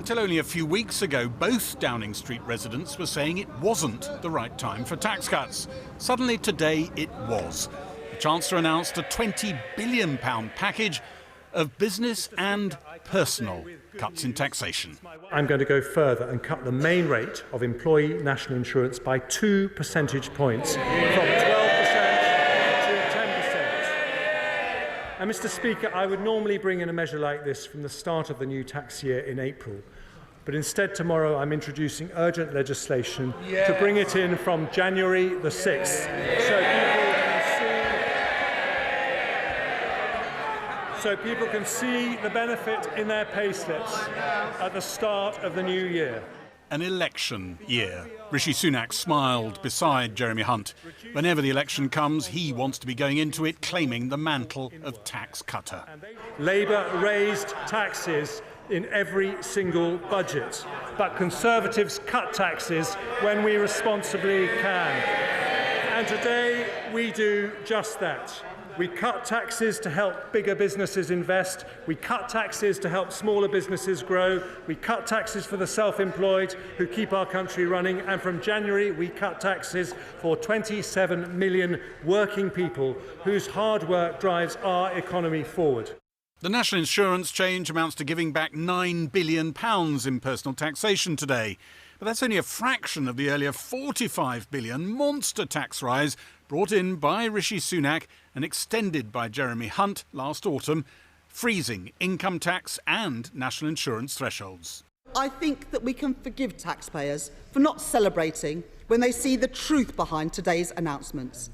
Until only a few weeks ago, both Downing Street residents were saying it wasn't the right time for tax cuts. Suddenly today it was. The Chancellor announced a £20 billion package of business and personal cuts in taxation. I'm going to go further and cut the main rate of employee national insurance by 2 percentage points, from 12% to 10%. And Mr. Speaker, I would normally bring in a measure like this from the start of the new tax year in April. But instead tomorrow I'm introducing urgent legislation to bring it in from January the 6th. So people can see the benefit in their payslips at the start of the new year. An election year. Rishi Sunak smiled beside Jeremy Hunt. Whenever the election comes, he wants to be going into it claiming the mantle of tax cutter. Labour raised taxes in every single budget, but Conservatives cut taxes when we responsibly can. And today we do just that. We cut taxes to help bigger businesses invest. We cut taxes to help smaller businesses grow. We cut taxes for the self-employed who keep our country running. And from January, we cut taxes for 27 million working people whose hard work drives our economy forward. The national insurance change amounts to giving back £9 billion in personal taxation today. But that's only a fraction of the earlier £45 billion monster tax rise brought in by Rishi Sunak and extended by Jeremy Hunt last autumn, freezing income tax and national insurance thresholds. I think that we can forgive taxpayers for not celebrating when they see the truth behind today's announcements.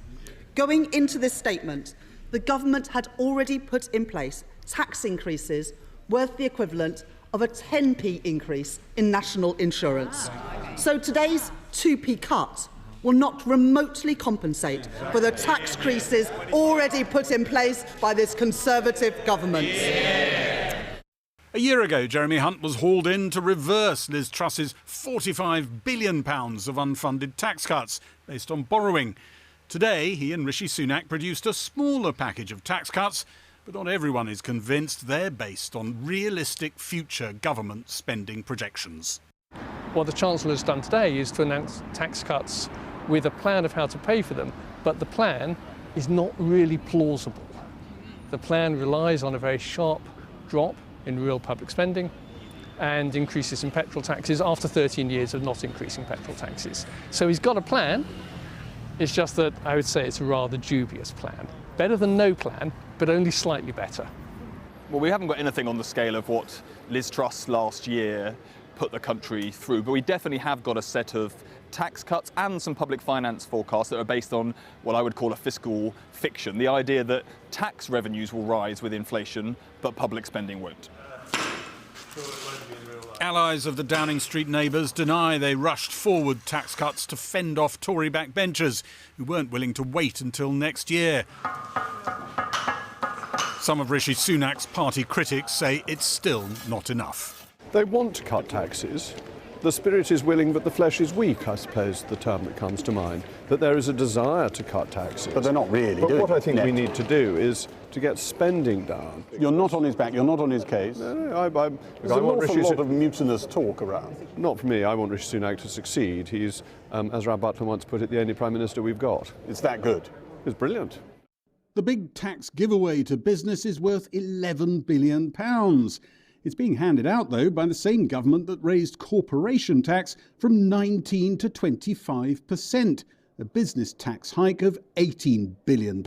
Going into this statement, the government had already put in place tax increases worth the equivalent of a 10p increase in national insurance. So today's 2p cut will not remotely compensate for the tax increases already put in place by this Conservative government. A year ago, Jeremy Hunt was hauled in to reverse Liz Truss's £45 billion of unfunded tax cuts based on borrowing. Today, he and Rishi Sunak produced a smaller package of tax cuts, but not everyone is convinced they're based on realistic future government spending projections. What the Chancellor has done today is to announce tax cuts with a plan of how to pay for them, but the plan is not really plausible. The plan relies on a very sharp drop in real public spending and increases in petrol taxes after 13 years of not increasing petrol taxes. So he's got a plan, it's just that I would say it's a rather dubious plan. Better than no plan, but only slightly better. Well, we haven't got anything on the scale of what Liz Truss last year put the country through, but we definitely have got a set of tax cuts and some public finance forecasts that are based on what I would call a fiscal fiction, the idea that tax revenues will rise with inflation, but public spending won't. Allies of the Downing Street neighbours deny they rushed forward tax cuts to fend off Tory backbenchers who weren't willing to wait until next year. Some of Rishi Sunak's party critics say it's still not enough. They want to cut taxes. The spirit is willing, but the flesh is weak, I suppose, the term that comes to mind. That there is a desire to cut taxes. But they're not really doing it. But what I think we need to do is to get spending down. You're not on his back, you're not on his case. No, There's an awful lot of mutinous talk around. Not for me. I want Rishi Sunak to succeed. He's, as Rab Butler once put it, the only Prime Minister we've got. It's that good. It's brilliant. The big tax giveaway to business is worth £11 billion. It's being handed out, though, by the same government that raised corporation tax from 19 to 25%, a business tax hike of £18 billion.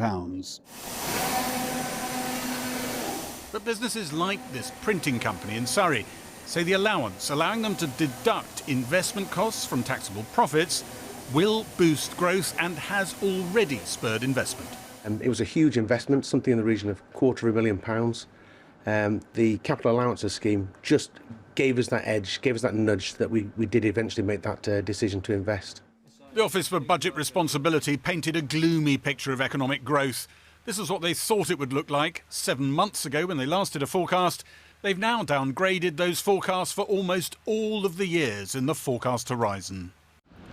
But businesses like this printing company in Surrey say the allowance allowing them to deduct investment costs from taxable profits will boost growth and has already spurred investment. It was a huge investment, something in the region of £250,000. The capital allowances scheme just gave us that edge, gave us that nudge that we did eventually make that decision to invest. The Office for Budget Responsibility painted a gloomy picture of economic growth. This is what they thought it would look like 7 months ago when they last did a forecast. They've now downgraded those forecasts for almost all of the years in the forecast horizon.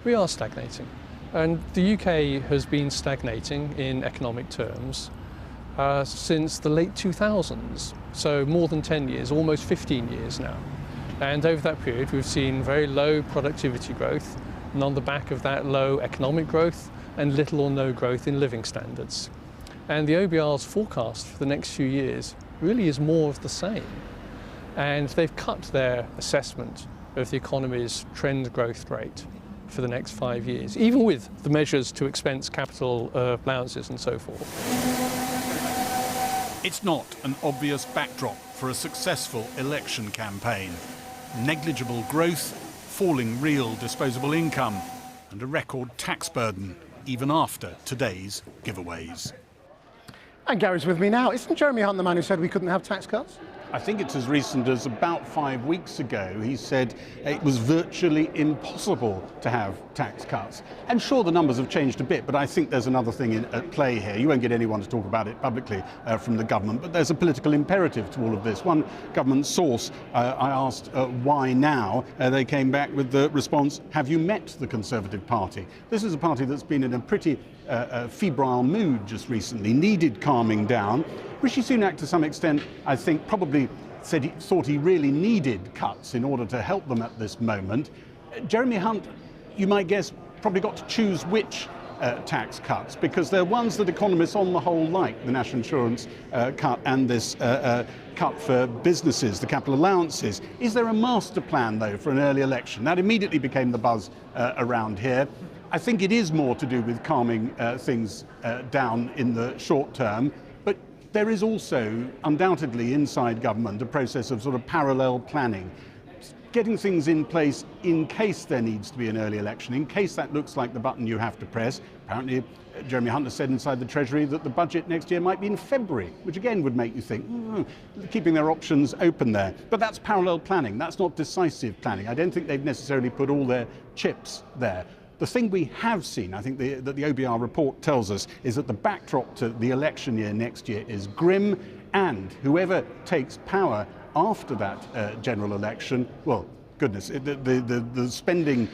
We are stagnating, and the UK has been stagnating in economic terms since the late 2000s, so more than 10 years, almost 15 years now. And over that period, we've seen very low productivity growth, and on the back of that, low economic growth and little or no growth in living standards. And the OBR's forecast for the next few years really is more of the same. And they've cut their assessment of the economy's trend growth rate for the next 5 years, even with the measures to expense capital allowances and so forth. It's not an obvious backdrop for a successful election campaign. Negligible growth, falling real disposable income, and a record tax burden, even after today's giveaways. And Gary's with me now. Isn't Jeremy Hunt the man who said we couldn't have tax cuts? I think it's as recent as about 5 weeks ago. He said it was virtually impossible to have tax cuts. And sure, the numbers have changed a bit, but I think there's another thing at play here. You won't get anyone to talk about it publicly from the government, but there's a political imperative to all of this. One government source, I asked why now, they came back with the response, have you met the Conservative Party? This is a party that's been in a pretty febrile mood just recently, needed calming down. Rishi Sunak, to some extent, I think, probably thought he really needed cuts in order to help them at this moment. Jeremy Hunt, you might guess, probably got to choose which tax cuts, because they're ones that economists on the whole like, the national insurance cut and this cut for businesses, the capital allowances. Is there a master plan, though, for an early election? That immediately became the buzz around here. I think it is more to do with calming things down in the short term. But there is also, undoubtedly, inside government, a process of sort of parallel planning, getting things in place in case there needs to be an early election, in case that looks like the button you have to press. Apparently, Jeremy Hunt has said inside the Treasury that the budget next year might be in February, which again would make you think, keeping their options open there. But that's parallel planning. That's not decisive planning. I don't think they've necessarily put all their chips there. The thing we have seen, I think that the OBR report tells us, is that the backdrop to the election year next year is grim, and whoever takes power after that general election, well, goodness, the spending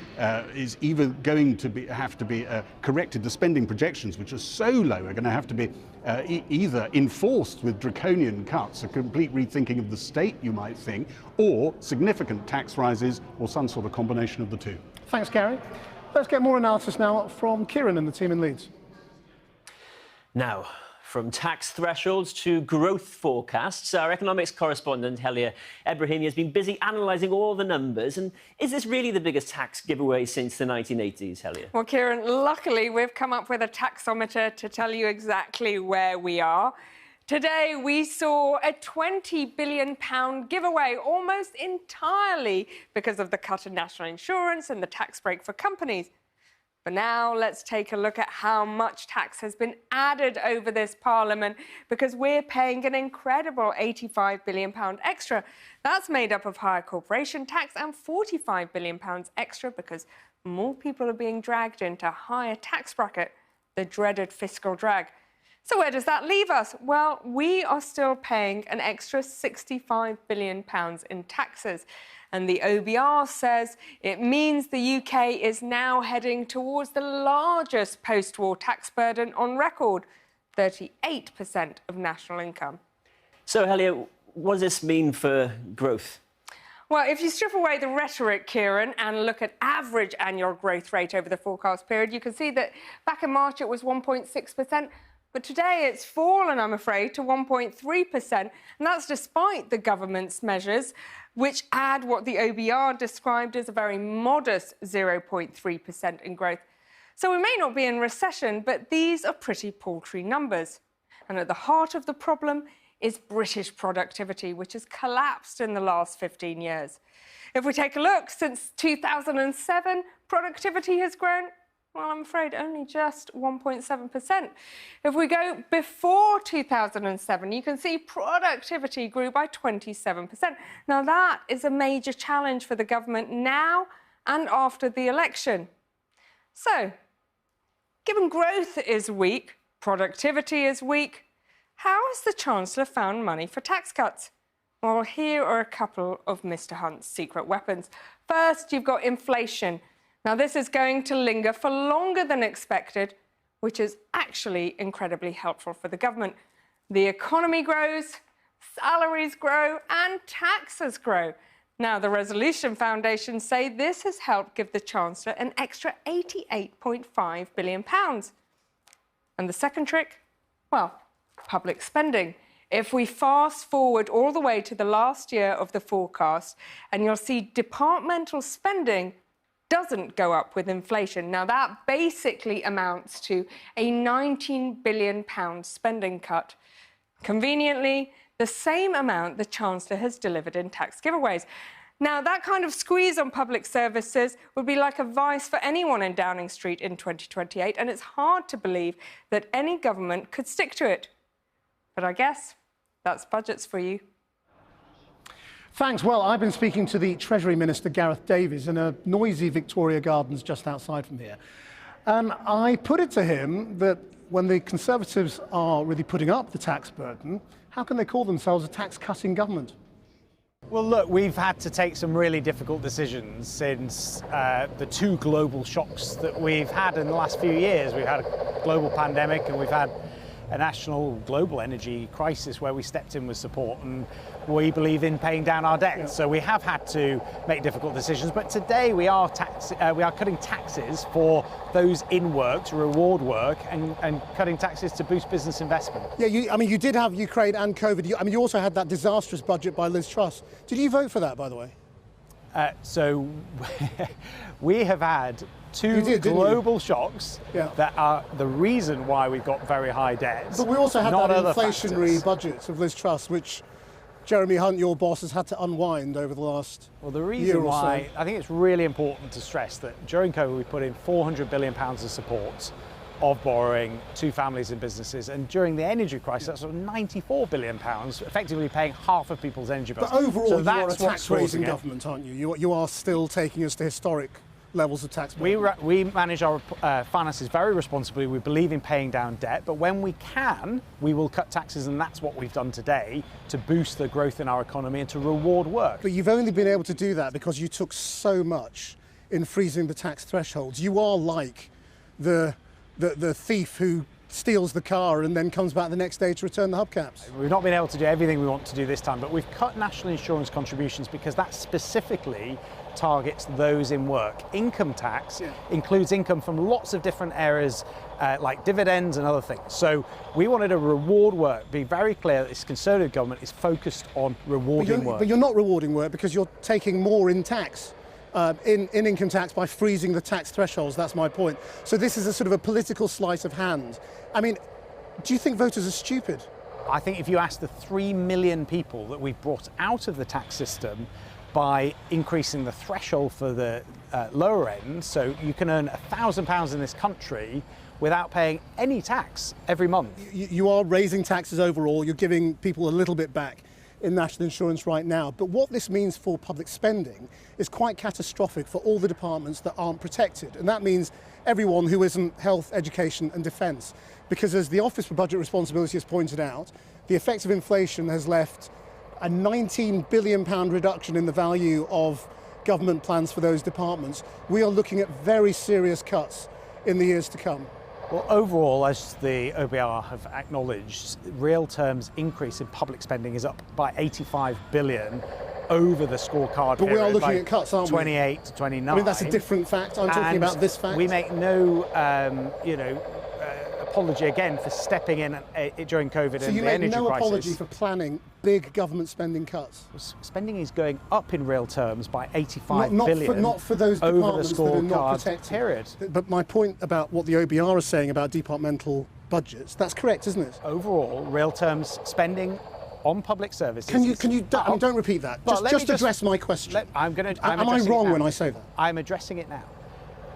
is either going to have to be corrected. The spending projections, which are so low, are going to have to be either enforced with draconian cuts, a complete rethinking of the state, you might think, or significant tax rises, or some sort of combination of the two. Thanks, Gary. Let's get more analysis now from Kieran and the team in Leeds. Now, from tax thresholds to growth forecasts, our economics correspondent, Helia Ebrahimi, has been busy analysing all the numbers. And is this really the biggest tax giveaway since the 1980s, Helia? Well, Kieran, luckily we've come up with a taxometer to tell you exactly where we are. Today, we saw a £20 billion giveaway, almost entirely because of the cut in national insurance and the tax break for companies. But now let's take a look at how much tax has been added over this Parliament, because we're paying an incredible £85 billion extra. That's made up of higher corporation tax and £45 billion extra because more people are being dragged into a higher tax bracket, the dreaded fiscal drag. So where does that leave us? Well, we are still paying an extra £65 billion in taxes. And the OBR says it means the UK is now heading towards the largest post-war tax burden on record, 38% of national income. So, Helia, what does this mean for growth? Well, if you strip away the rhetoric, Kieran, and look at average annual growth rate over the forecast period, you can see that back in March it was 1.6%. But today it's fallen, I'm afraid, to 1.3%, and that's despite the government's measures, which add what the OBR described as a very modest 0.3% in growth. So we may not be in recession, but these are pretty paltry numbers. And at the heart of the problem is British productivity, which has collapsed in the last 15 years. If we take a look, since 2007, productivity has grown, well, I'm afraid only just 1.7%. If we go before 2007, you can see productivity grew by 27%. Now, that is a major challenge for the government now and after the election. So, given growth is weak, productivity is weak, how has the Chancellor found money for tax cuts? Well, here are a couple of Mr. Hunt's secret weapons. First, you've got inflation. Now, this is going to linger for longer than expected, which is actually incredibly helpful for the government. The economy grows, salaries grow, and taxes grow. Now, the Resolution Foundation say this has helped give the Chancellor an extra £88.5 billion. And the second trick? Well, public spending. If we fast forward all the way to the last year of the forecast, and you'll see departmental spending doesn't go up with inflation. Now, that basically amounts to a £19 billion spending cut. Conveniently, the same amount the Chancellor has delivered in tax giveaways. Now, that kind of squeeze on public services would be like a vice for anyone in Downing Street in 2028, and it's hard to believe that any government could stick to it. But I guess that's budgets for you. Thanks. Well, I've been speaking to the Treasury Minister, Gareth Davies, in a noisy Victoria Gardens just outside from here. And I put it to him that when the Conservatives are really putting up the tax burden, how can they call themselves a tax-cutting government? Well, look, we've had to take some really difficult decisions since the two global shocks that we've had in the last few years. We've had a global pandemic and we've had a national global energy crisis where we stepped in with support, and we believe in paying down our debt. So we have had to make difficult decisions, but today we are cutting taxes for those in work to reward work, and cutting taxes to boost business investment. Yeah, you did have Ukraine and COVID. You also had that disastrous budget by Liz Truss. Did you vote for that, by the way? So we have had two global shocks that are the reason why we've got very high debts. But we also had that factors. inflationary budget of Liz Truss, which Jeremy Hunt, your boss, has had to unwind over the last Well, the reason why, I think it's really important to stress that during COVID we put in £400 billion of support of borrowing to families and businesses, and during the energy crisis that's sort of £94 billion, effectively paying half of people's energy bills. But overall, so you are a tax-raising government, aren't you? You are still taking us to historic levels of tax. We manage our finances very responsibly. We believe in paying down debt, but when we can, we will cut taxes, and that's what we've done today to boost the growth in our economy and to reward work. But you've only been able to do that because you took so much in freezing the tax thresholds. You are like the thief who steals the car and then comes back the next day to return the hubcaps. We've not been able to do everything we want to do this time, but we've cut national insurance contributions because that specifically targets those in work. Income tax includes income from lots of different areas like dividends and other things. So we wanted to reward work, be very clear that this Conservative government is focused on rewarding work. But you're not rewarding work because you're taking more in tax. In income tax by freezing the tax thresholds, that's my point. So this is a sort of a political sleight of hand. I mean, do you think voters are stupid? I think if you ask the 3 million people that we've brought out of the tax system by increasing the threshold for the lower end, so you can earn £1,000 in this country without paying any tax every month. You are raising taxes overall, you're giving people a little bit back in national insurance right now. But what this means for public spending is quite catastrophic for all the departments that aren't protected. And that means everyone who isn't health, education and defence. Because as the Office for Budget Responsibility has pointed out, the effect of inflation has left a £19 billion reduction in the value of government plans for those departments. We are looking at very serious cuts in the years to come. Well, overall, as the OBR have acknowledged, real terms increase in public spending is up by 85 billion over the scorecard But period. we are looking at cuts, aren't we? 28 to 29. I mean, that's a different fact. I'm talking about this fact. We make no, apology again for stepping in during COVID so and the energy crisis. you make no apology for planning big government spending cuts? Spending is going up in real terms by 85 billion not for those over departments the that are not scorecard protected. period. But my point about what the OBR is saying about departmental budgets, that's correct, isn't it? Overall, real terms spending on public services. Don't repeat that. Just address my question. Am I wrong when I say that? I'm addressing it now.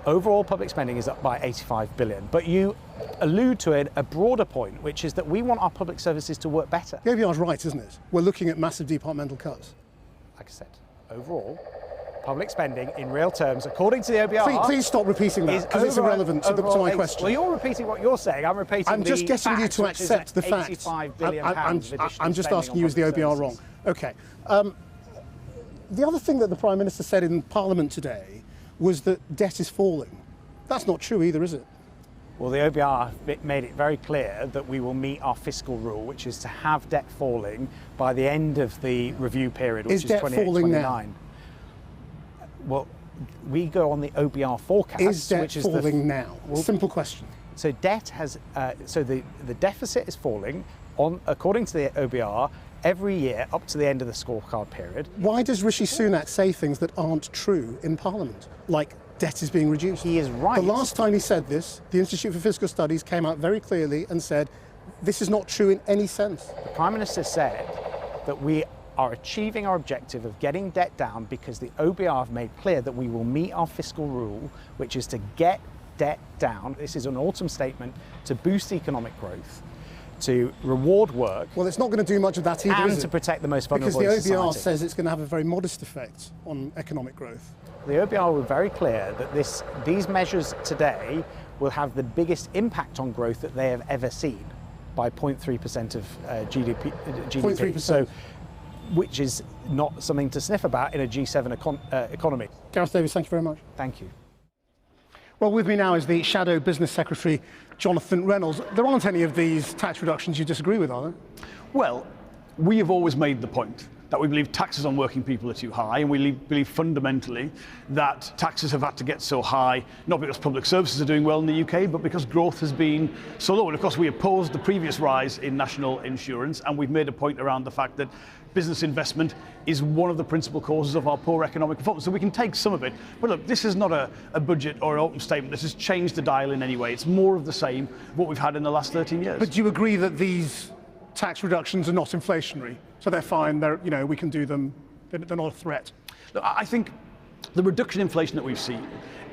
Overall public spending is up by 85 billion, but you allude to it a broader point, which is that we want our public services to work better. The OBR is right, isn't it? We're looking at massive departmental cuts. Like I said, overall public spending in real terms, according to the OBR... Please stop repeating that, because it's irrelevant to my question. Well, you're repeating what you're saying. I'm repeating I'm just getting facts, you to accept the fact. £85 billion I'm just asking you, is the OBR wrong? OK. The other thing that the Prime Minister said in Parliament today was that debt is falling. That's not true either, is it? Well, the OBR made it very clear that we will meet our fiscal rule, which is to have debt falling by the end of the review period, which is 28-29. Well, we go on the OBR forecast. Is debt which is falling now? Simple question. So debt has, the deficit is falling according to the OBR every year up to the end of the scorecard period. Why does Rishi Sunak say things that aren't true in Parliament, like debt is being reduced? He is right. The last time he said this, the Institute for Fiscal Studies came out very clearly and said, this is not true in any sense. The Prime Minister said that we are achieving our objective of getting debt down because the OBR have made clear that we will meet our fiscal rule, which is to get debt down. This is an autumn statement to boost economic growth, to reward work. Well, it's not going to do much of that either, and is it? to protect the most vulnerable because the in OBR society. says it's going to have a very modest effect on economic growth. The OBR were very clear that these measures today will have the biggest impact on growth that they have ever seen, by 0.3% of GDP. 0.3%. So, which is not something to sniff about in a G7 economy. Gareth Davies, thank you very much. Thank you. Well, with me now is the Shadow Business Secretary, Jonathan Reynolds. There aren't any of these tax reductions you disagree with, are there? Well, we have always made the point that we believe taxes on working people are too high, and we believe fundamentally that taxes have had to get so high, not because public services are doing well in the UK, but because growth has been so low. And of course, we opposed the previous rise in national insurance, and we've made a point around the fact that business investment is one of the principal causes of our poor economic performance. So we can take some of it. But look, this is not a budget or an open statement. This has changed the dial in any way. It's more of the same, what we've had in the last 13 years. But do you agree that these tax reductions are not inflationary? So they're fine, we can do them, they're not a threat? Look, I think the reduction in inflation that we've seen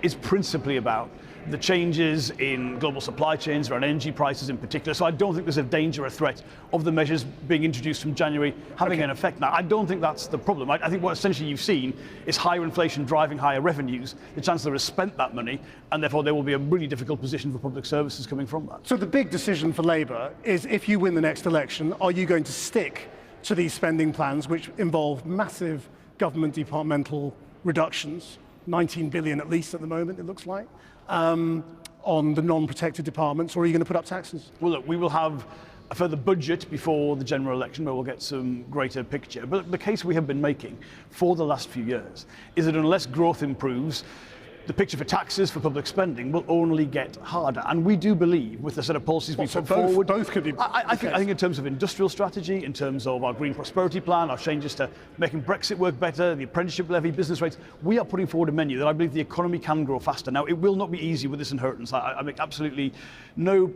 is principally about the changes in global supply chains around energy prices in particular. So I don't think there's a danger or threat of the measures being introduced from January having an effect now. I don't think that's the problem. I think what essentially you've seen is higher inflation driving higher revenues. The Chancellor has spent that money, and therefore there will be a really difficult position for public services coming from that. So the big decision for Labour is, if you win the next election, are you going to stick to these spending plans which involve massive government departmental reductions, 19 billion at least at the moment, it looks like, on the non-protected departments, or are you going to put up taxes? Well, look, we will have a further budget before the general election where we'll get some greater picture. But the case we have been making for the last few years is that unless growth improves, the picture for taxes, for public spending, will only get harder. And we do believe, with the set of policies we put forward... Both could be... I think in terms of industrial strategy, in terms of our Green Prosperity Plan, our changes to making Brexit work better, the apprenticeship levy, business rates, we are putting forward a menu that I believe the economy can grow faster. Now, it will not be easy with this inheritance. I make absolutely no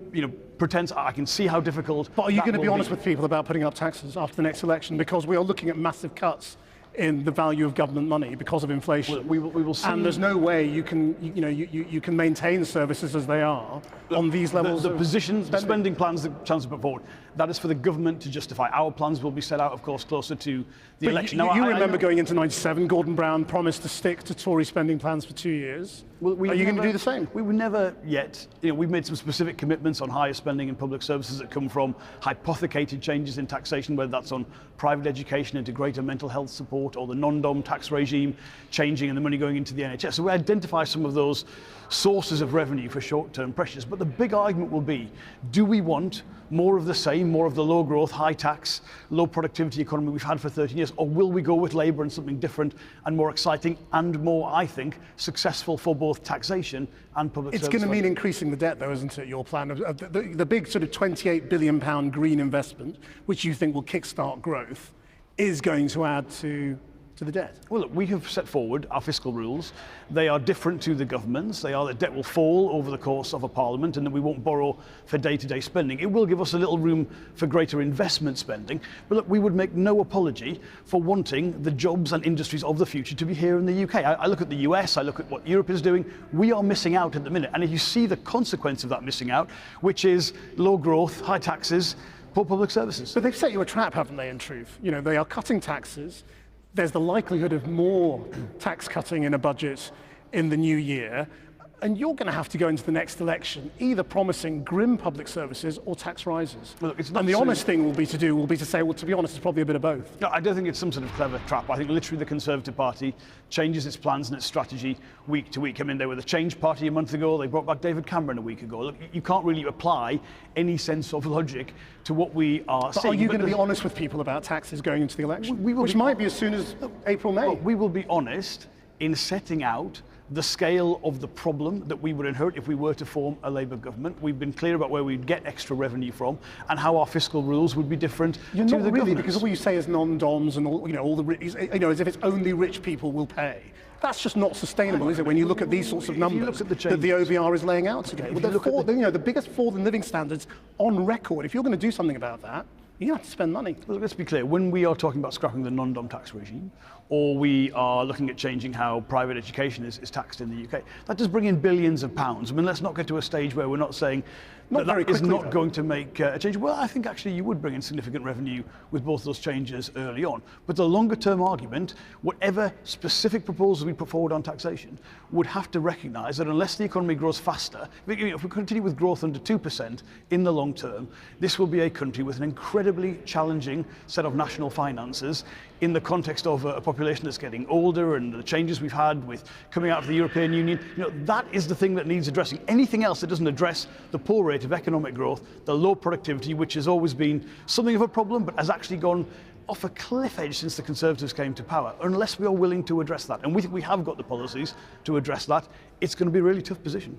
pretense. I can see how difficult... But are you going to be honest with people about putting up taxes after the next election? Because we are looking at massive cuts in the value of government money because of inflation. We will see. And there's no way you can, you can maintain services as they are on these levels. The positions, the spending plans the Chancellor put forward, that is for the government to justify. Our plans will be set out, of course, closer to the election. Now, you remember going into '97, Gordon Brown promised to stick to Tory spending plans for 2 years. Well, are you going to do the same? We were never yet. We've made some specific commitments on higher spending in public services that come from hypothecated changes in taxation, whether that's on private education into greater mental health support, or the non-dom tax regime changing and the money going into the NHS. So we identify some of those sources of revenue for short-term pressures. But the big argument will be, do we want more of the same, more of the low growth, high tax, low productivity economy we've had for 13 years, or will we go with Labour and something different and more exciting and more, I think, successful for both taxation and public service? It's going to mean increasing the debt, though, isn't it, your plan? The big sort of £28 billion green investment, which you think will kickstart growth, is going to add to the debt. Well, look, we have set forward our fiscal rules. They are different to the government's. They are that debt will fall over the course of a parliament and that we won't borrow for day-to-day spending. It will give us a little room for greater investment spending. But look, we would make no apology for wanting the jobs and industries of the future to be here in the UK. I look at the US, I look at what Europe is doing. We are missing out at the minute. And if you see the consequence of that missing out, which is low growth, high taxes, poor public services. But they've set you a trap, haven't they, in truth? They are cutting taxes. There's the likelihood of more tax cutting in a budget in the new year, and you're going to have to go into the next election either promising grim public services or tax rises. Well, look, it's not and the honest thing will be to say, well, to be honest, it's probably a bit of both. No, I don't think it's some sort of clever trap. I think literally the Conservative Party changes its plans and its strategy week to week. I mean, they were the Change Party a month ago. They brought back David Cameron a week ago. Look, you can't really apply any sense of logic to what we are seeing. Are you going to be honest with people about taxes going into the election? Which might be as soon as April, May. Well, we will be honest in setting out the scale of the problem that we would inherit if we were to form a Labour government. We've been clear about where we'd get extra revenue from and how our fiscal rules would be different You're to not the really, governance. because all you say is non-doms and all the as if it's only rich people will pay. That's just not sustainable, is it? When you look at these sorts of numbers that the OBR is laying out today, well, the biggest fall in living standards on record. If you're going to do something about that, you have to spend money. Well, let's be clear. When we are talking about scrapping the non-dom tax regime, or we are looking at changing how private education is taxed in the UK, that does bring in billions of pounds. I mean, let's not get to a stage where we're not saying that is not going to make a change. Well, I think actually you would bring in significant revenue with both those changes early on. But the longer term argument, whatever specific proposals we put forward on taxation, would have to recognise that unless the economy grows faster, if we continue with growth under 2% in the long term, this will be a country with an incredibly challenging set of national finances in the context of a population that's getting older and the changes we've had with coming out of the European Union. That is the thing that needs addressing. Anything else that doesn't address the poor rate of economic growth, the low productivity, which has always been something of a problem but has actually gone off a cliff edge since the Conservatives came to power, unless we are willing to address that. And we think we have got the policies to address that. It's going to be a really tough position.